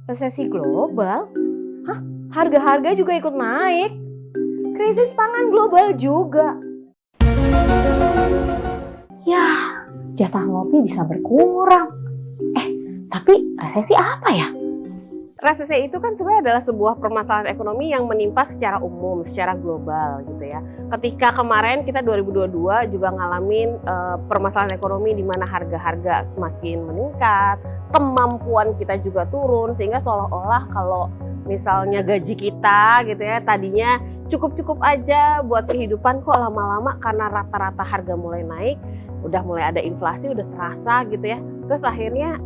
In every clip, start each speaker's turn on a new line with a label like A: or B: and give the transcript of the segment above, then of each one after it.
A: Resesi global? Hah? Harga-harga juga ikut naik? Krisis pangan global juga? Ya, jatah ngopi bisa berkurang. Tapi resesi apa ya? Resesi itu kan sebenarnya adalah sebuah permasalahan ekonomi yang menimpa secara umum, secara global gitu ya. Ketika kemarin kita 2022 juga ngalamin permasalahan ekonomi di mana harga-harga semakin meningkat, kemampuan kita juga turun, sehingga seolah-olah kalau misalnya gaji kita gitu ya tadinya cukup-cukup aja buat kehidupan, kok lama-lama karena rata-rata harga mulai naik, udah mulai ada inflasi, udah terasa gitu ya. Terus akhirnya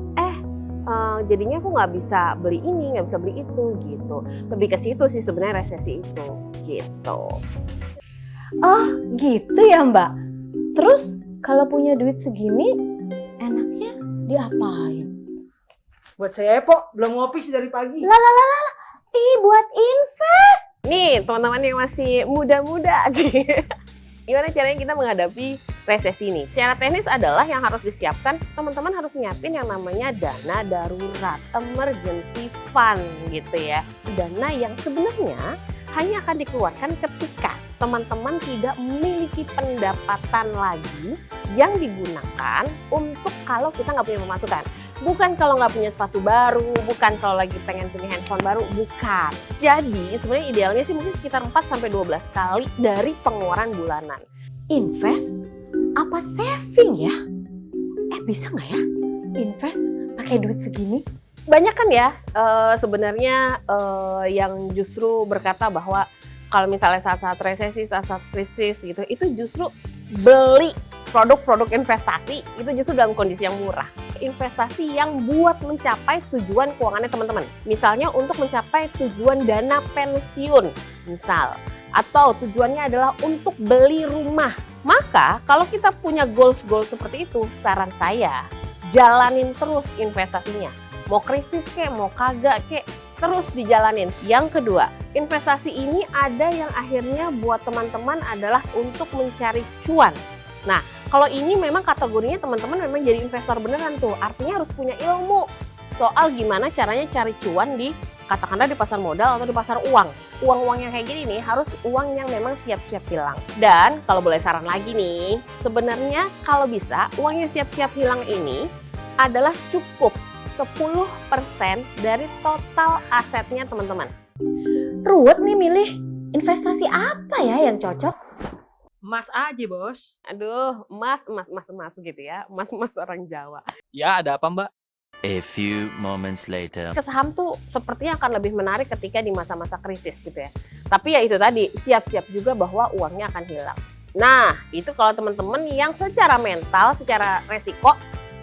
A: jadinya aku nggak bisa beli ini, nggak bisa beli itu gitu. Lebih ke situ sih sebenarnya resesi itu gitu. Oh gitu ya Mbak. Terus kalau punya duit segini enaknya diapain?
B: Buat saya po, belum ngopi sih dari pagi.
A: Lah, buat invest. Nih teman-teman yang masih muda-muda aja. Gimana caranya kita menghadapi resesi ini? Secara teknis adalah yang harus disiapkan, teman-teman harus nyiapin yang namanya dana darurat, emergency fund gitu ya. Dana yang sebenarnya hanya akan dikeluarkan ketika teman-teman tidak memiliki pendapatan lagi yang digunakan untuk kalau kita nggak punya pemasukan. Bukan kalau nggak punya sepatu baru, bukan kalau lagi pengen punya handphone baru, bukan. Jadi sebenarnya idealnya sih mungkin sekitar 4-12 kali dari pengeluaran bulanan. Invest apa saving ya? Bisa nggak ya invest pakai duit segini? Banyak kan ya sebenarnya yang justru berkata bahwa kalau misalnya saat-saat resesi, saat-saat krisis gitu, itu justru beli produk-produk investasi itu justru dalam kondisi yang murah. Investasi yang buat mencapai tujuan keuangannya teman-teman. Misalnya untuk mencapai tujuan dana pensiun, misal. Atau tujuannya adalah untuk beli rumah. Maka kalau kita punya goals-goals seperti itu, saran saya, jalanin terus investasinya. Mau krisis kek, mau kagak kek, terus dijalanin. Yang kedua, investasi ini ada yang akhirnya buat teman-teman adalah untuk mencari cuan. Nah, kalau ini memang kategorinya teman-teman memang jadi investor beneran tuh. Artinya harus punya ilmu soal gimana caranya cari cuan di katakanlah di pasar modal atau di pasar uang. Uang-uang yang kayak gini nih harus uang yang memang siap-siap hilang. Dan kalau boleh saran lagi nih, sebenarnya kalau bisa uang yang siap-siap hilang ini adalah cukup 10% dari total asetnya teman-teman. Ruwet nih milih investasi apa ya yang cocok?
B: Emas aja bos.
A: Aduh, emas gitu ya. Emas orang Jawa.
C: Ya, ada apa Mbak?
D: A few moments later.
A: Ke saham tuh sepertinya akan lebih menarik ketika di masa-masa krisis gitu ya. Tapi ya itu tadi, siap-siap juga bahwa uangnya akan hilang. Nah, itu kalau teman-teman yang secara mental, secara resiko,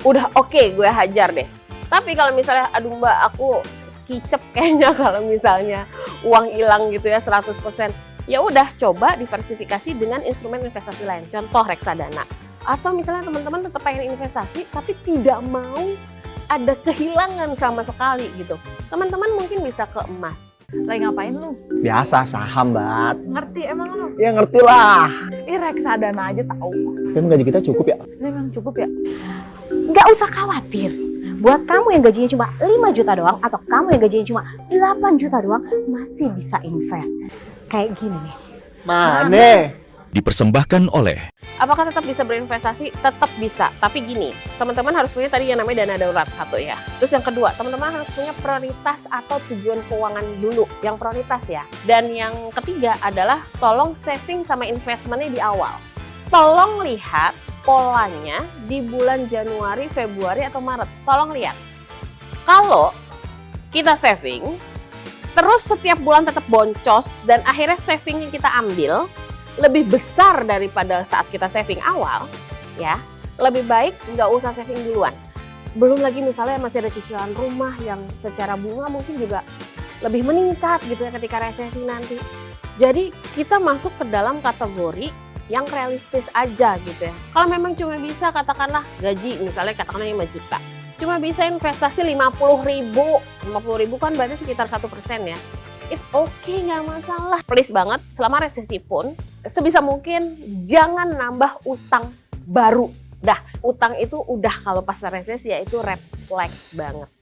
A: udah oke, gue hajar deh. Tapi kalau misalnya, aduh Mbak, aku kicep kayaknya kalau misalnya uang hilang gitu ya 100%. Ya udah coba diversifikasi dengan instrumen investasi lain, contoh reksadana. Atau misalnya teman-teman tetap pengen investasi tapi tidak mau ada kehilangan sama sekali gitu. Teman-teman mungkin bisa ke emas.
E: Lagi ngapain lu?
F: Biasa saham, Bat.
E: Ngerti emang lu?
F: Ya ngerti lah.
E: Reksadana aja tahu.
F: Emang gaji kita cukup ya?
E: Memang cukup ya?
A: Nggak usah khawatir. Buat kamu yang gajinya cuma 5 juta doang atau kamu yang gajinya cuma 8 juta doang masih bisa invest. Kayak gini nih.
F: Mana?
D: Dipersembahkan oleh
A: Apakah tetap bisa berinvestasi? Tetap bisa. Tapi gini, teman-teman harus punya tadi yang namanya dana darurat satu ya. Terus yang kedua, teman-teman harus punya prioritas atau tujuan keuangan dulu. Yang prioritas ya. Dan yang ketiga adalah tolong saving sama investmentnya di awal. Tolong lihat polanya di bulan Januari, Februari, atau Maret. Tolong lihat. Kalau kita saving, terus setiap bulan tetap boncos dan akhirnya saving yang kita ambil lebih besar daripada saat kita saving awal, ya lebih baik nggak usah saving duluan. Belum lagi misalnya masih ada cicilan rumah yang secara bunga mungkin juga lebih meningkat gitu ya ketika resesi nanti. Jadi kita masuk ke dalam kategori yang realistis aja gitu ya. Kalau memang cuma bisa katakanlah gaji misalnya katakanlah 5 juta. Cuma bisa investasi 50.000. 50.000 kan berarti sekitar 1% ya. It's okay, nggak masalah. Please banget, selama resesi pun sebisa mungkin jangan nambah utang baru. Utang itu udah kalau pas resesi ya itu red flag banget.